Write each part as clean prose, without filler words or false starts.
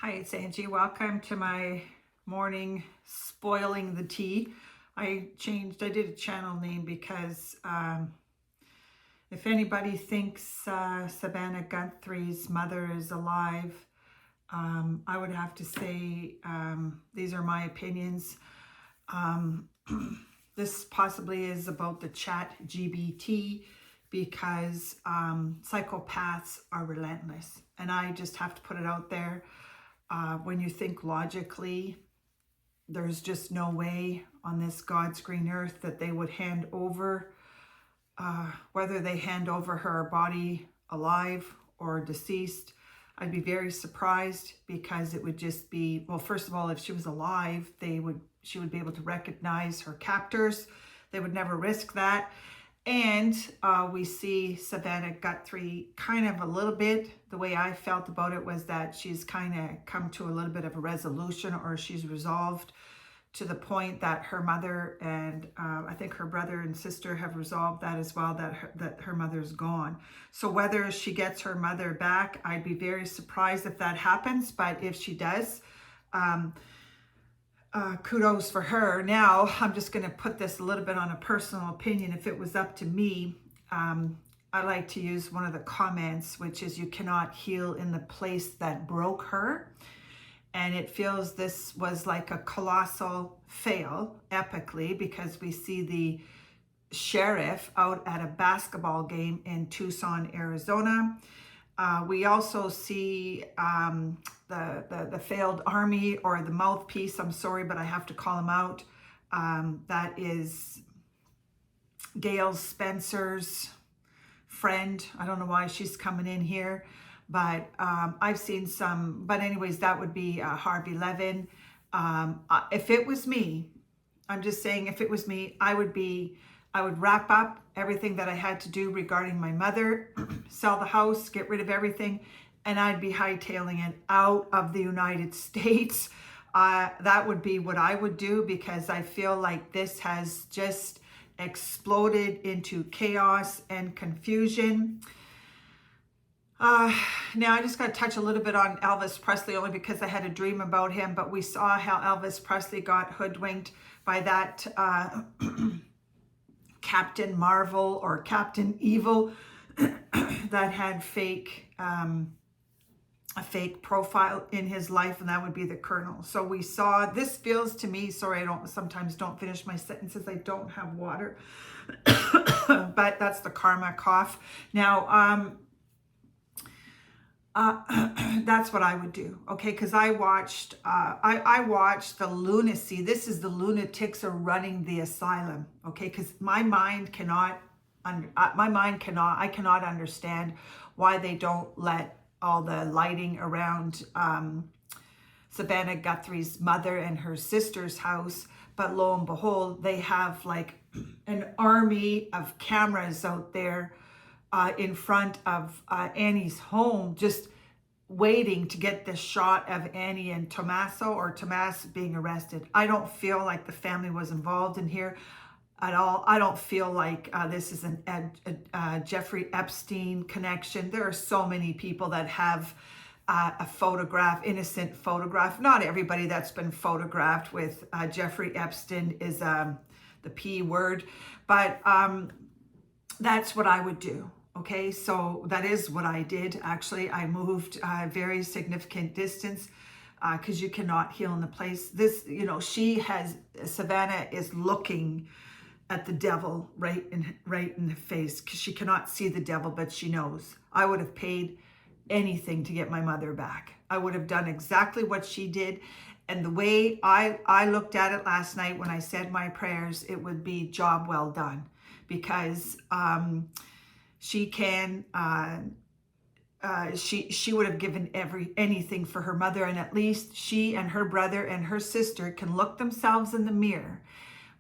Hi, it's Angie. Welcome to my morning spoiling the tea. I did a channel name because if anybody thinks Savannah Guthrie's mother is alive, I would have to say these are my opinions. This possibly is about the chat GBT because psychopaths are relentless. And I just have to put it out there. When you think logically, there's just no way on this God's green earth that they would hand over, whether they hand over her body alive or deceased. I'd be very surprised because it would just be, well, first of all, if she was alive, she would be able to recognize her captors. They would never risk that. And we see Savannah Guthrie kind of a little bit, the way I felt about it was that she's kind of come to a little bit of a resolution, or she's resolved to the point that her mother and I think her brother and sister have resolved that as well, that her mother's gone. So whether she gets her mother back, I'd be very surprised if that happens. But if she does, kudos for her. Now, I'm just going to put this a little bit on a personal opinion. If it was up to me, I like to use one of the comments, which is, you cannot heal in the place that broke her. And it feels this was like a colossal fail, epically, because we see the sheriff out at a basketball game in Tucson, Arizona. We also see the failed army, or the mouthpiece, I'm sorry, but I have to call him out. That is Gail Spencer's friend. I don't know why she's coming in here, but I've seen some, but anyways, that would be Harvey Levin. If it was me, I'm just saying, if it was me, I would wrap up everything that I had to do regarding my mother, sell the house, get rid of everything, and I'd be hightailing it out of the United States. That would be what I would do, because I feel like this has just exploded into chaos and confusion. Now I just got to touch a little bit on Elvis Presley, only because I had a dream about him, but we saw how Elvis Presley got hoodwinked by that Captain Marvel or Captain Evil that had a fake profile in his life, and that would be the Colonel. So we saw, this feels to me, sorry, sometimes don't finish my sentences, I don't have water, but that's the karma cough. Now, that's what I would do, okay? Because I watched the lunacy. This is the lunatics are running the asylum, okay? Because I cannot understand why they don't let all the lighting around Savannah Guthrie's mother and her sister's house. But lo and behold, they have like an army of cameras out there in front of Annie's home, just waiting to get this shot of Annie and Tomas being arrested. I don't feel like the family was involved in here at all. I don't feel like this is a Jeffrey Epstein connection. There are so many people that have a photograph, innocent photograph. Not everybody that's been photographed with Jeffrey Epstein is the P word, but that's what I would do. Okay, so that is what I did. Actually, I moved a very significant distance because you cannot heal in the place. This, Savannah is looking at the devil right in the face, because she cannot see the devil, but she knows. I would have paid anything to get my mother back. I would have done exactly what she did. And the way I looked at it last night when I said my prayers, it would be job well done, because she would have given anything for her mother, and at least she and her brother and her sister can look themselves in the mirror,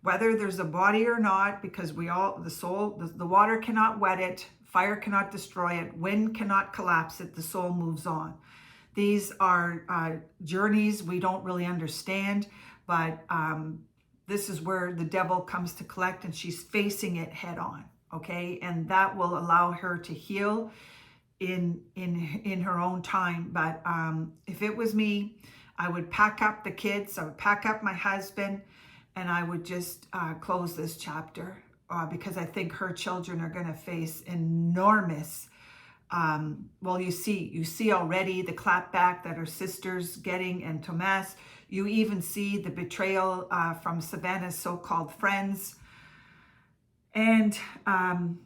whether there's a body or not, because the water cannot wet it, fire cannot destroy it, wind cannot collapse it, the soul moves on. These are journeys we don't really understand, but this is where the devil comes to collect, and she's facing it head on. Okay, and that will allow her to heal in her own time. But if it was me, I would pack up the kids, I would pack up my husband, and I would just close this chapter because I think her children are going to face enormous. Well, you see already the clapback that her sister's getting, and Tomas. You even see the betrayal from Savannah's so-called friends. And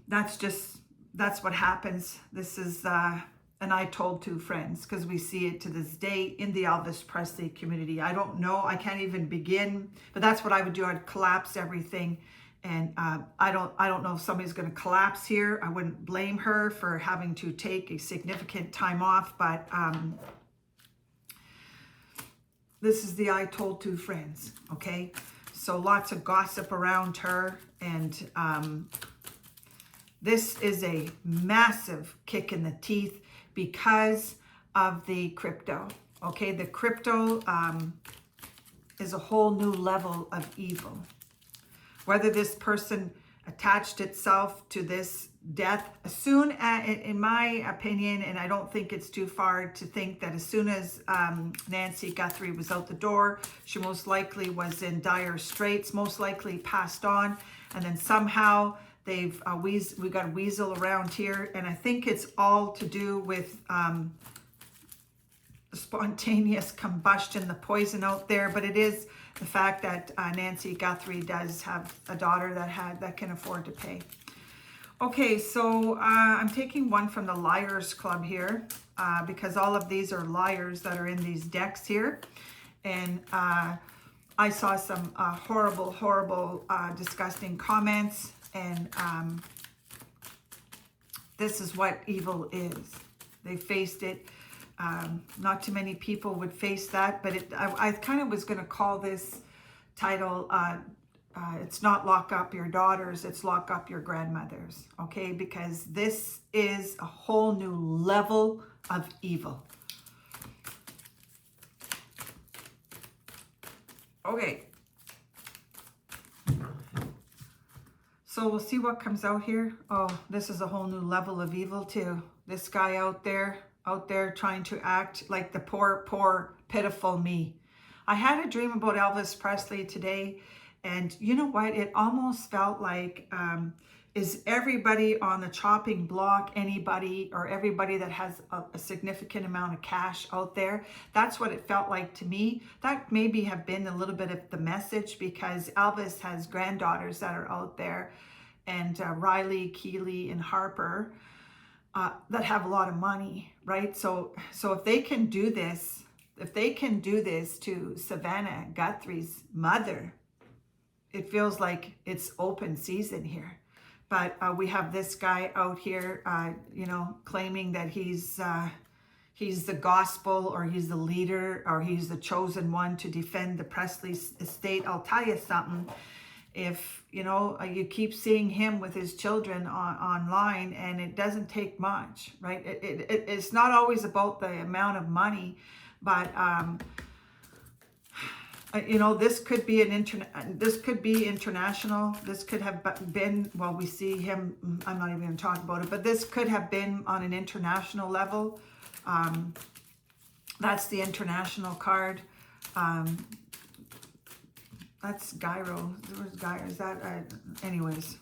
that's what happens. This is an I told two friends, because we see it to this day in the Elvis Presley community. I don't know, I can't even begin, but that's what I would do. I'd collapse everything. And I don't know if somebody's going to collapse here. I wouldn't blame her for having to take a significant time off, but this is the I told two friends, okay? So lots of gossip around her, and this is a massive kick in the teeth because of the crypto, okay? The crypto is a whole new level of evil. Whether this person attached itself to this death, as soon as, in my opinion, and I don't think it's too far to think that as soon as Nancy Guthrie was out the door, she most likely was in dire straits, most likely passed on, and then somehow we got a weasel around here, and I think it's all to do with spontaneous combustion, the poison out there, but it is the fact that Nancy Guthrie does have a daughter that can afford to pay. Okay, so I'm taking one from the Liars Club here because all of these are liars that are in these decks here. And I saw some horrible, disgusting comments. And this is what evil is. They faced it. Not too many people would face that, but I kind of was going to call this title, it's not lock up your daughters, it's lock up your grandmothers, okay? Because this is a whole new level of evil. Okay. So we'll see what comes out here. Oh, this is a whole new level of evil too. This guy out there trying to act like the poor, pitiful me. I had a dream about Elvis Presley today, and you know what? It almost felt like, is everybody on the chopping block anybody that has a significant amount of cash out there? That's what it felt like to me. That maybe have been a little bit of the message, because Elvis has granddaughters that are out there, and Riley, Keeley, and Harper, that have a lot of money, right? So if they can do this, to Savannah Guthrie's mother, it feels like it's open season here. But we have this guy out here, claiming that he's the gospel, or he's the leader, or he's the chosen one to defend the Presley estate. I'll tell you something. If, you keep seeing him with his children online, and it doesn't take much, right? It's not always about the amount of money, but, this could be international. This could have been, well, we see him, I'm not even going to talk about it, but this could have been on an international level. That's the international card. That's Gyro. Where's Gyro? Is that, anyways,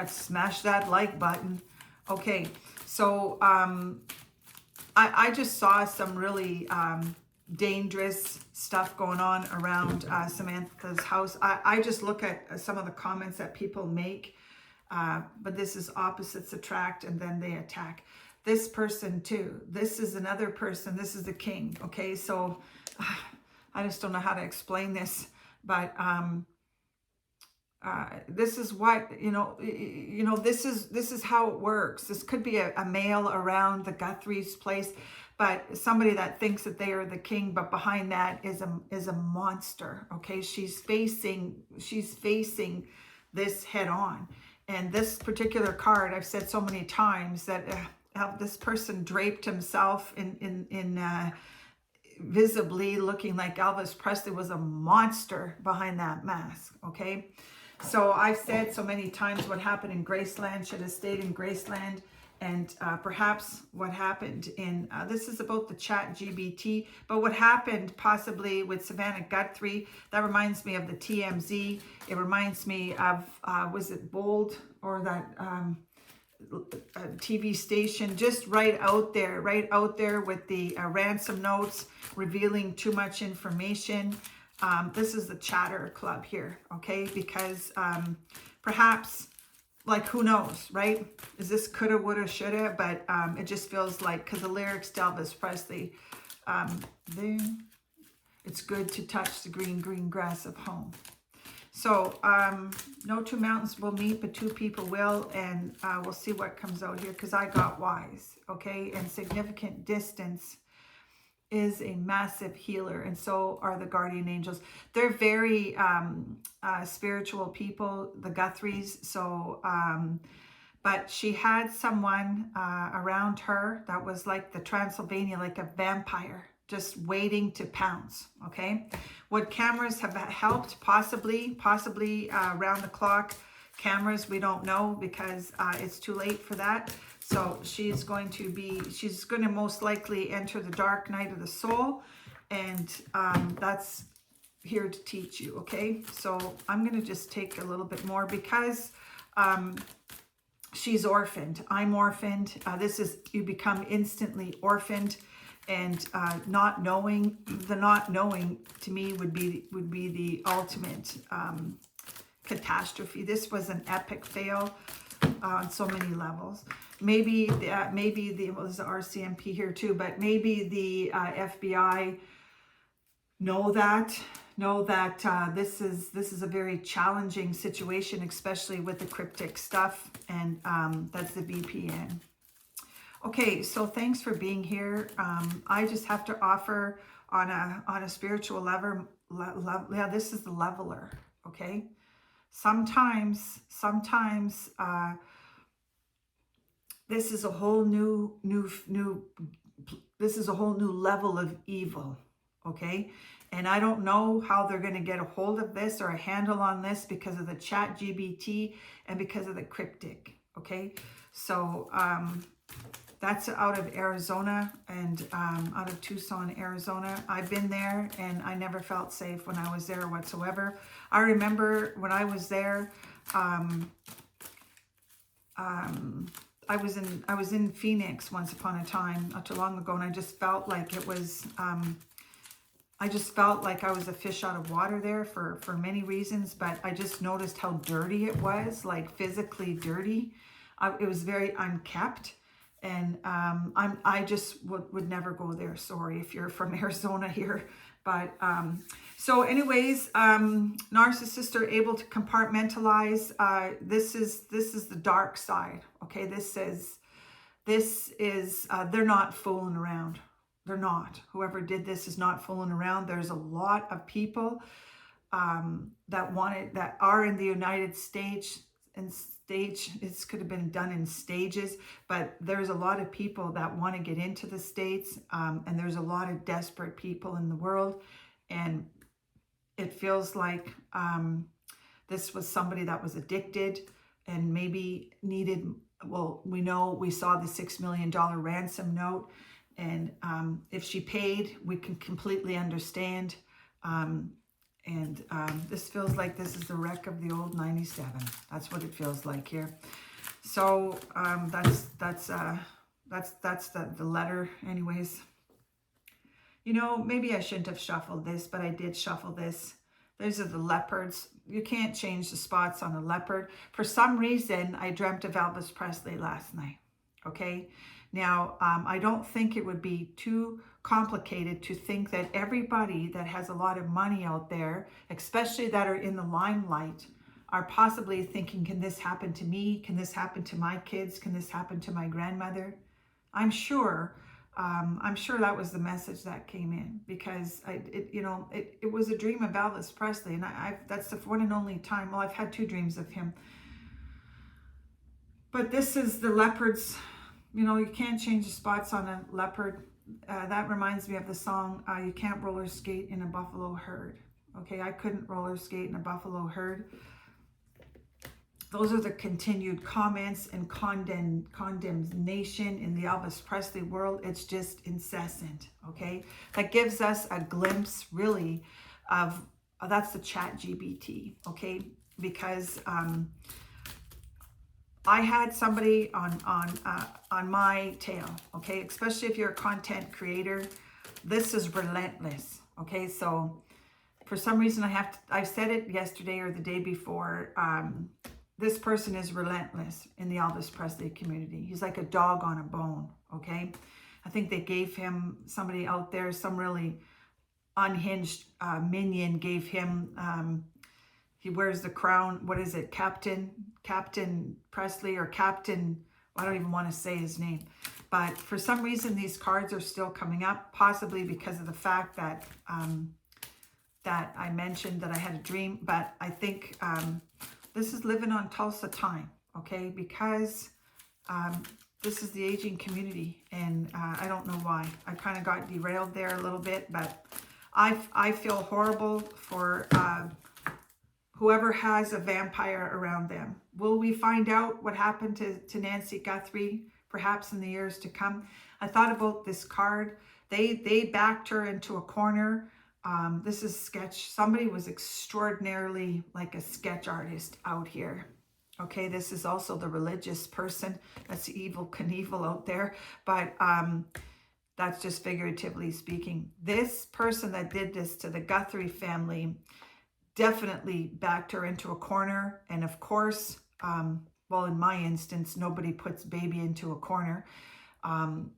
smash that like button. Okay, so I just saw some really dangerous stuff going on around Samantha's house. I just look at some of the comments that people make, but this is opposites attract, and then they attack. This person too. This is another person. This is the king. Okay, so I just don't know how to explain this, but this is what, this is how it works. This could be a male around the Guthries place, but somebody that thinks that they are the king, but behind that is a monster. Okay, she's facing this head on. And this particular card, I've said so many times that this person draped himself in visibly looking like Elvis Presley was a monster behind that mask. Okay, so I've said so many times what happened in Graceland should have stayed in Graceland, And perhaps what happened in, this is about the chat GBT, but what happened possibly with Savannah Guthrie, that reminds me of the TMZ. It reminds me of, was it Bold, or that TV station, just right out there with the ransom notes, revealing too much information. This is the chatter club here, okay? Because perhaps, like, who knows, right? Is this coulda, woulda, shoulda? But it just feels like, because the lyrics to Elvis Presley, it's good to touch the green, green grass of home. So no two mountains will meet, but two people will, and we'll see what comes out here, because I got wise, okay? And significant distance is a massive healer, and so are the guardian angels. They're very spiritual people, the Guthries. So but she had someone around her that was like the Transylvania, like a vampire, just waiting to pounce, okay? Would cameras have helped? Possibly round the clock cameras, we don't know, because it's too late for that. So she's going to most likely enter the dark night of the soul, and that's here to teach you, okay? So I'm going to just take a little bit more, because she's orphaned. I'm orphaned. This is, you become instantly orphaned, and not knowing to me would be the ultimate catastrophe. This was an epic fail on so many levels. Maybe the there's the RCMP here too, but maybe the FBI know that this is a very challenging situation, especially with the cryptic stuff, and that's the VPN. Okay, so thanks for being here. I just have to offer on a spiritual level. Yeah, this is the leveler. Okay, sometimes this is a whole new this is a whole new level of evil. Okay, and I don't know how they're going to get a hold of this or a handle on this, because of the chat GBT and because of the cryptic. Okay, so that's out of Arizona, and out of Tucson, Arizona. I've been there, and I never felt safe when I was there whatsoever. I remember when I was there, I was in Phoenix once upon a time, not too long ago, and I just felt like it was, I just felt like I was a fish out of water there for many reasons, but I just noticed how dirty it was, like physically dirty. It was very unkept. And I just would never go there. Sorry if you're from Arizona here. But so anyways, narcissists are able to compartmentalize. This is the dark side. Okay, this is they're not fooling around. They're not. Whoever did this is not fooling around. There's a lot of people that are in the United States, and it could have been done in stages, but there's a lot of people that want to get into the States, and there's a lot of desperate people in the world, and it feels like this was somebody that was addicted and maybe needed, well, we saw the $6 million ransom note, and if she paid, we can completely understand. And this feels like this is the wreck of the old 97. That's what it feels like here. So that's the letter. Anyways, you know, maybe I shouldn't have shuffled this, but I did shuffle this. These are the leopards. You can't change the spots on a leopard. For some reason, I dreamt of Elvis Presley last night. Okay. Now, I don't think it would be too complicated to think that everybody that has a lot of money out there, especially that are in the limelight, are possibly thinking, can this happen to me? Can this happen to my kids? Can this happen to my grandmother? I'm sure that was the message that came in, because it was a dream of Elvis Presley, and that's the one and only time. Well, I've had two dreams of him, but this is the leopards. You know, you can't change the spots on a leopard. That reminds me of the song, You Can't Roller Skate in a Buffalo Herd. Okay, I couldn't roller skate in a buffalo herd. Those are the continued comments and condemnation in the Elvis Presley world. It's just incessant, okay? That gives us a glimpse, really, of that's the chat GBT, okay? Because I had somebody on my tail, okay? Especially if you're a content creator, this is relentless, okay? So for some reason I said it yesterday or the day before. This person is relentless in the Elvis Presley community. He's like a dog on a bone, okay? I think they gave him, somebody out there, some really unhinged minion gave him, he wears the crown, what is it, Captain Presley or Captain, I don't even want to say his name. But for some reason, these cards are still coming up, possibly because of the fact that that I mentioned that I had a dream. But I think this is living on Tulsa time, okay? Because this is the aging community, and I don't know why. I kind of got derailed there a little bit, but I feel horrible for whoever has a vampire around them. Will we find out what happened to Nancy Guthrie, perhaps in the years to come? I thought about this card. They backed her into a corner. This is sketch. Somebody was extraordinarily like a sketch artist out here. Okay, this is also the religious person. That's Evil Knievel out there. But that's just figuratively speaking. This person that did this to the Guthrie family definitely backed her into a corner. And of course, well, in my instance, nobody puts baby into a corner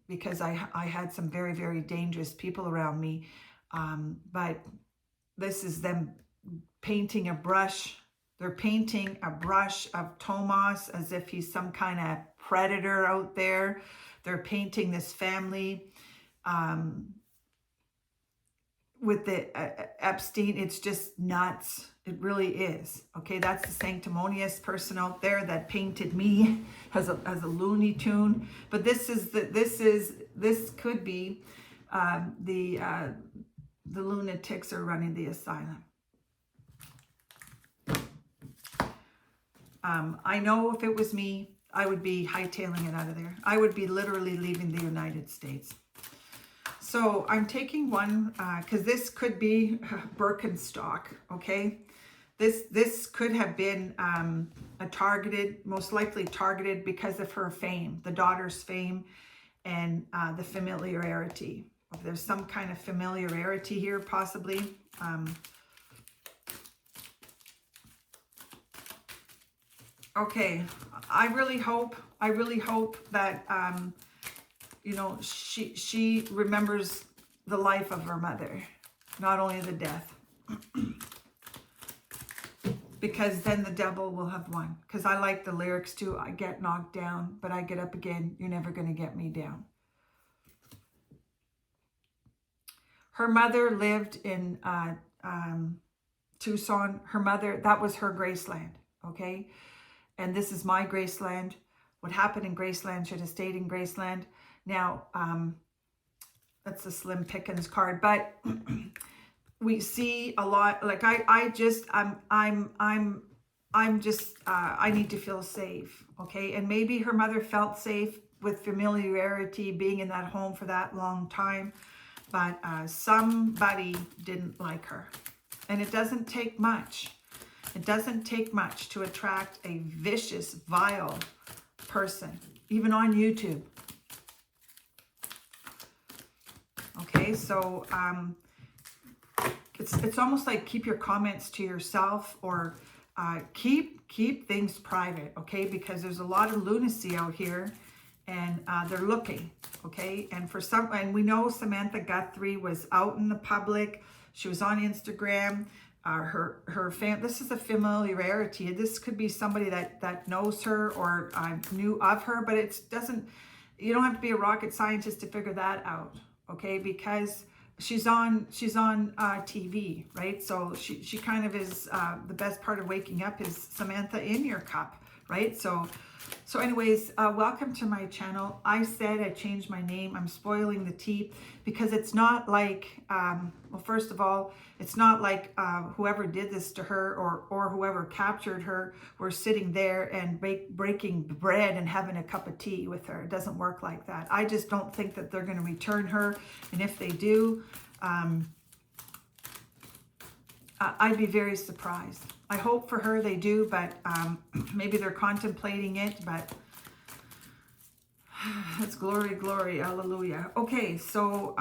because I had some very, very dangerous people around me. But this is them painting a brush. They're painting a brush of Tomas as if he's some kind of predator out there. They're painting this family with the Epstein. It's just nuts. It really is. Okay, that's the sanctimonious person out there that painted me as a Looney Tune. But this could be the lunatics are running the asylum. I know if it was me, I would be hightailing it out of there. I would be literally leaving the United States. So I'm taking one because this could be Birkenstock, okay? This could have been most likely targeted because of her fame, the daughter's fame, and the familiarity. If there's some kind of familiarity here, possibly. Okay, I really hope that you know, she remembers the life of her mother, not only the death. Because then the devil will have won. Because I like the lyrics too. I get knocked down, but I get up again. You're never going to get me down. Her mother lived in Tucson. Her mother, that was her Graceland, okay? And this is my Graceland. What happened in Graceland should have stayed in Graceland. Now, that's a Slim Pickens card, but we see a lot. Like I need to feel safe, okay? And maybe her mother felt safe with familiarity being in that home for that long time, but somebody didn't like her. And it doesn't take much. It doesn't take much to attract a vicious, vile person, even on YouTube. Okay, so it's almost like keep your comments to yourself, or keep things private, okay? Because there's a lot of lunacy out here, and they're looking, okay? And and we know Savannah Guthrie was out in the public. She was on Instagram. This is a familiarity. This could be somebody that knows her or knew of her, but you don't have to be a rocket scientist to figure that out, okay? Because she's on TV, right? So she kind of is, the best part of waking up is Samantha in your cup right? So anyways, welcome to my channel. I said I changed my name. I'm spoiling the tea because it's not like, well, first of all, it's not like whoever did this to her or whoever captured her were sitting there and breaking bread and having a cup of tea with her. It doesn't work like that. I just don't think that they're going to return her. And if they do, I'd be very surprised. I hope for her they do, but maybe they're contemplating it, but it's glory, glory, hallelujah. Okay, so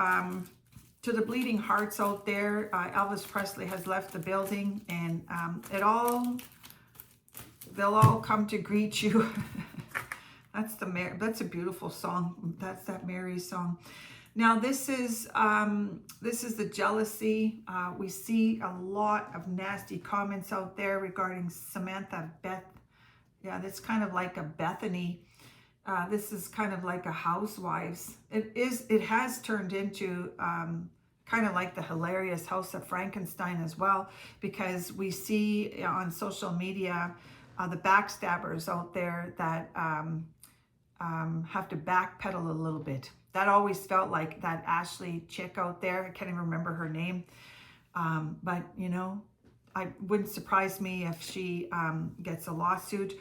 to the bleeding hearts out there, Elvis Presley has left the building, and they'll all come to greet you. That's a beautiful song. That's that Mary song. Now this is the jealousy. We see a lot of nasty comments out there regarding Samantha Beth. Yeah, that's kind of like a Bethany. This is kind of like a Housewives. It has turned into kind of like the hilarious House of Frankenstein as well, because we see on social media the backstabbers out there that have to backpedal a little bit. That always felt like that Ashley chick out there. I can't even remember her name. But, you know, it wouldn't surprise me if she gets a lawsuit.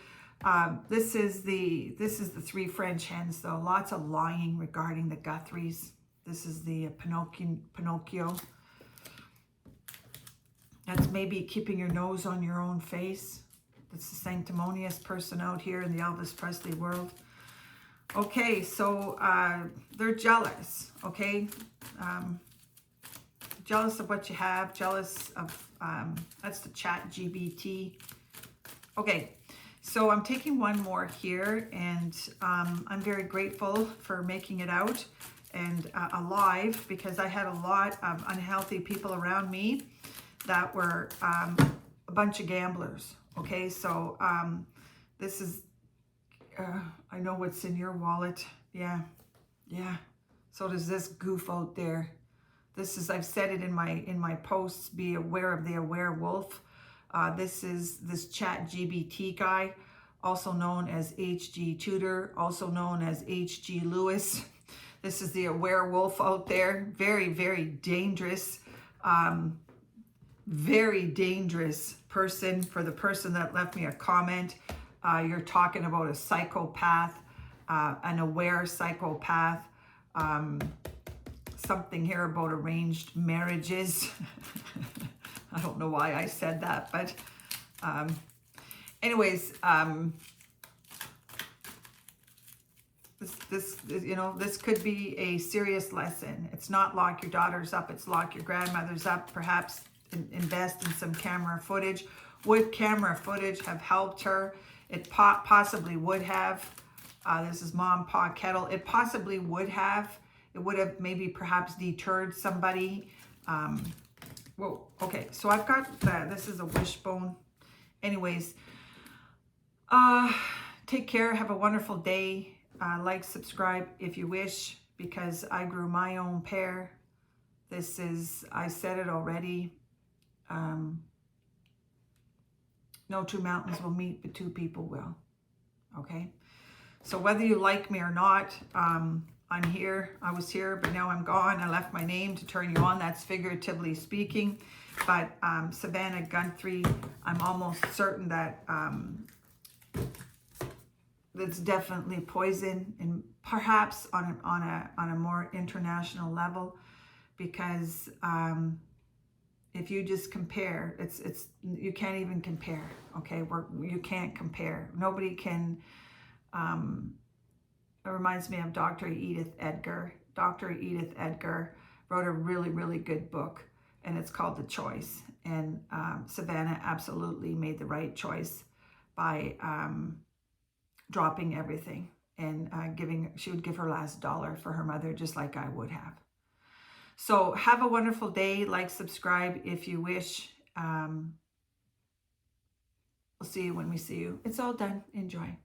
This is the three French hens, though. Lots of lying regarding the Guthries. This is the Pinocchio. That's maybe keeping your nose on your own face. That's the sanctimonious person out here in the Elvis Presley world. Okay, so they're jealous, okay? Jealous of what you have, jealous of, that's the chat GBT. Okay, so I'm taking one more here, and I'm very grateful for making it out and alive, because I had a lot of unhealthy people around me that were a bunch of gamblers, okay? So this is, I know what's in your wallet. Yeah. So does this goof out there. This is, I've said it in my posts, be aware of the aware wolf. This is this chat GBT guy, also known as HG Tudor, also known as HG Lewis. This is the aware wolf out there. Very, very dangerous. Very dangerous person. For the person that left me a comment, you're talking about a psychopath, an aware psychopath, something here about arranged marriages. I don't know why I said that, but anyways, this could be a serious lesson. It's not lock your daughters up, it's lock your grandmothers up. Perhaps invest in some camera footage. Would camera footage have helped her? It possibly would have. This is Mom, Pa, Kettle. It possibly would have. It would have maybe perhaps deterred somebody. Whoa, okay, so I've got that. This is a wishbone. Anyways, take care. Have a wonderful day. Like, subscribe if you wish, because I grew my own pear. This is, I said it already. No two mountains will meet, but two people will. Okay? So whether you like me or not, I'm here. I was here, but now I'm gone. I left my name to turn you on. That's figuratively speaking. But Savannah Guthrie, I'm almost certain that it's definitely poison, and perhaps on a more international level, because if you just compare, it's you can't even compare. Okay, you can't compare. Nobody can. It reminds me of Dr. Edith Edgar. Dr. Edith Edgar wrote a really, really good book, and it's called The Choice. And Savannah absolutely made the right choice by dropping everything and she would give her last dollar for her mother, just like I would have. So have a wonderful day. Like, subscribe if you wish. We'll see you when we see you. It's all done. Enjoy.